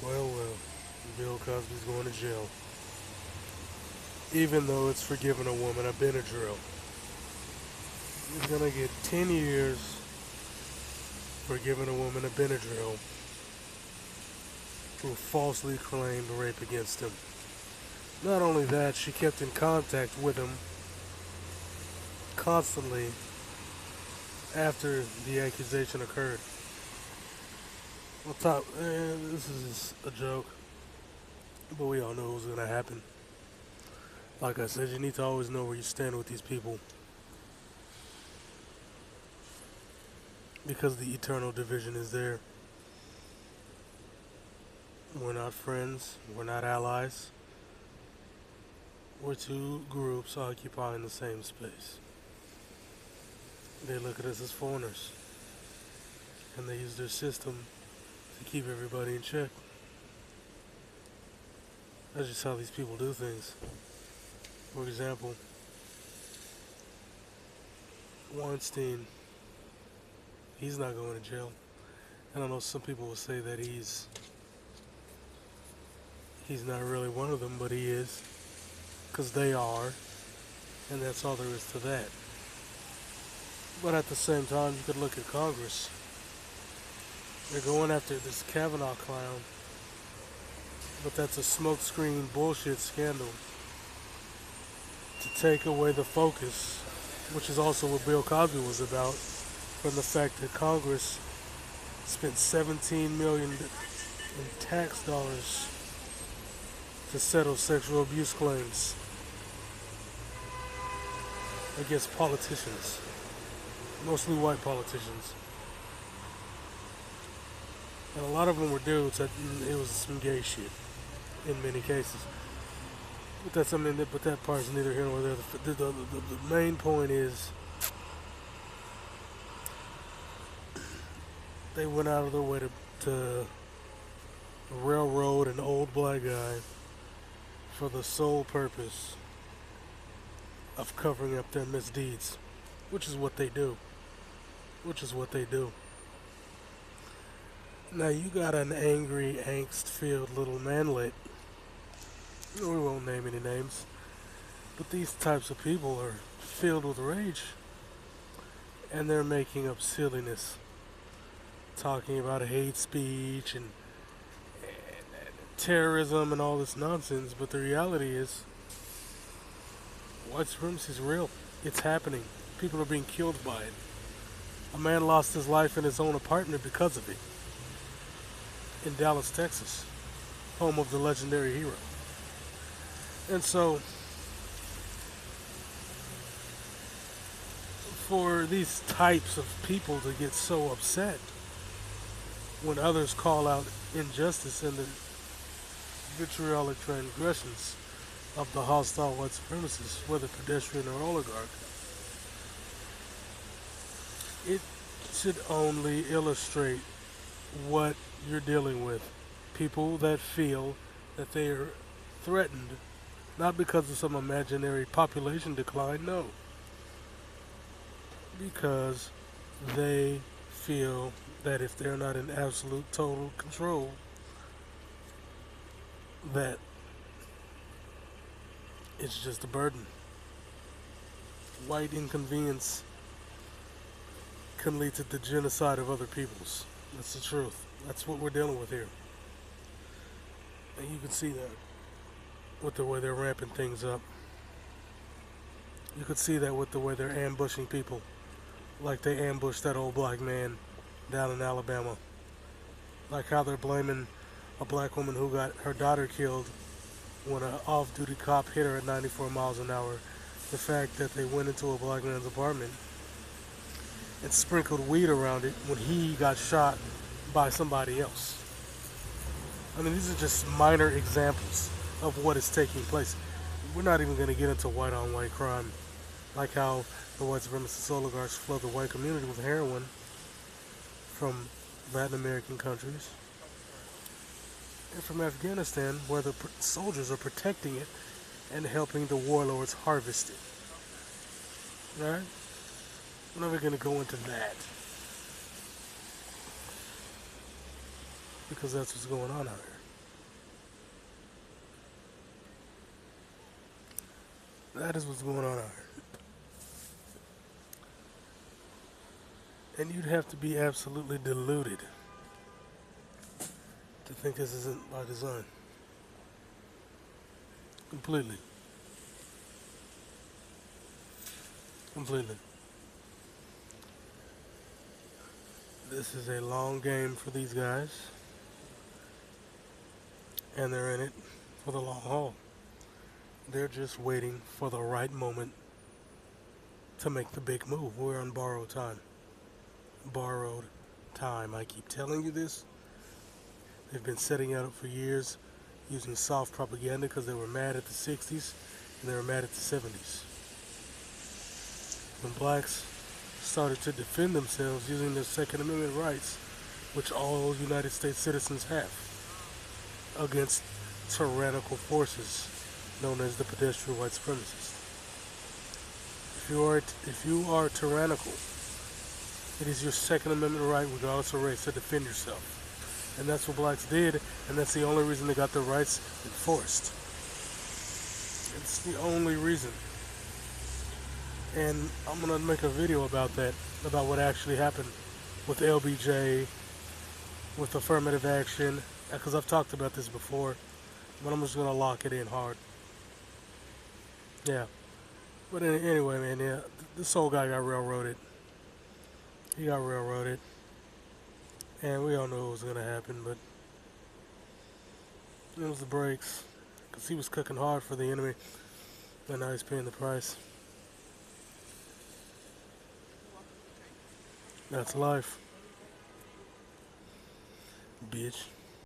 Well, Bill Cosby's going to jail. Even though it's for giving a woman a Benadryl. He's going to get 10 years for giving a woman a Benadryl who falsely claimed rape against him. Not only that, she kept in contact with him constantly after the accusation occurred. Well, this is a joke, but we all know what's going to happen. Like I said, you need to always know where you stand with these people because the eternal division is there. We're not friends, we're not allies. We're two groups occupying the same space. They look at us as foreigners, and they use their system to keep everybody in check. That's just how these people do things. For example, Weinstein, he's not going to jail. And I know some people will say that he's not really one of them, but he is, because they are, and that's all there is to that. But at the same time, you could look at Congress. They're going after this Kavanaugh clown, but that's a smokescreen bullshit scandal to take away the focus, which is also what Bill Cosby was about, from the fact that Congress spent $17 million in tax dollars to settle sexual abuse claims against politicians, mostly white politicians. And a lot of them were dudes. It was some gay shit in many cases. But that part's neither here nor there. The main point is they went out of their way to railroad an old black guy for the sole purpose of covering up their misdeeds, which is what they do. Now you got an angry, angst-filled little manlet. We won't name any names, but these types of people are filled with rage, and they're making up silliness, talking about hate speech and terrorism and all this nonsense. But the reality is, white supremacy is real. It's happening. People are being killed by it. A man lost his life in his own apartment because of it. In Dallas, Texas, home of the legendary hero. And so, for these types of people to get so upset when others call out injustice and the vitriolic transgressions of the hostile white supremacists, whether pedestrian or oligarch, it should only illustrate what you're dealing with. People that feel that they are threatened, not because of some imaginary population decline, no. Because they feel that if they're not in absolute total control, that it's just a burden. White inconvenience can lead to the genocide of other peoples. That's the truth. That's what we're dealing with here. And you can see that with the way they're ramping things up. You could see that with the way they're ambushing people. Like they ambushed that old black man down in Alabama. Like how they're blaming a black woman who got her daughter killed when an off-duty cop hit her at 94 miles an hour. The fact that they went into a black man's apartment and sprinkled weed around it when he got shot by somebody else. I mean, these are just minor examples of what is taking place. We're not even going to get into white-on-white crime, like how the white supremacist oligarchs flood the white community with heroin from Latin American countries and from Afghanistan, where the soldiers are protecting it and helping the warlords harvest it. Right? We're never going to go into that, because that's what's going on out here. That is what's going on out here. And you'd have to be absolutely deluded to think this isn't by design. Completely. Completely. This is a long game for these guys, and they're in it for the long haul. They're just waiting for the right moment to make the big move. We're on borrowed time. Borrowed time. I keep telling you this. They've been setting it up for years using soft propaganda because they were mad at the 60s and they were mad at the 70s. When blacks started to defend themselves using their Second Amendment rights, which all United States citizens have, against tyrannical forces known as the pedestrian white supremacists. If you are tyrannical, it is your Second Amendment right, regardless of race, to defend yourself. And that's what blacks did, and that's the only reason they got their rights enforced. It's the only reason. And I'm going to make a video about that, about what actually happened with LBJ, with affirmative action, because I've talked about this before, but I'm just going to lock it in hard. Yeah. But anyway, man, yeah, this old guy got railroaded. He got railroaded. And we all knew it was going to happen, but it was the breaks. Because he was cooking hard for the enemy, and now he's paying the price. That's life. Bitch.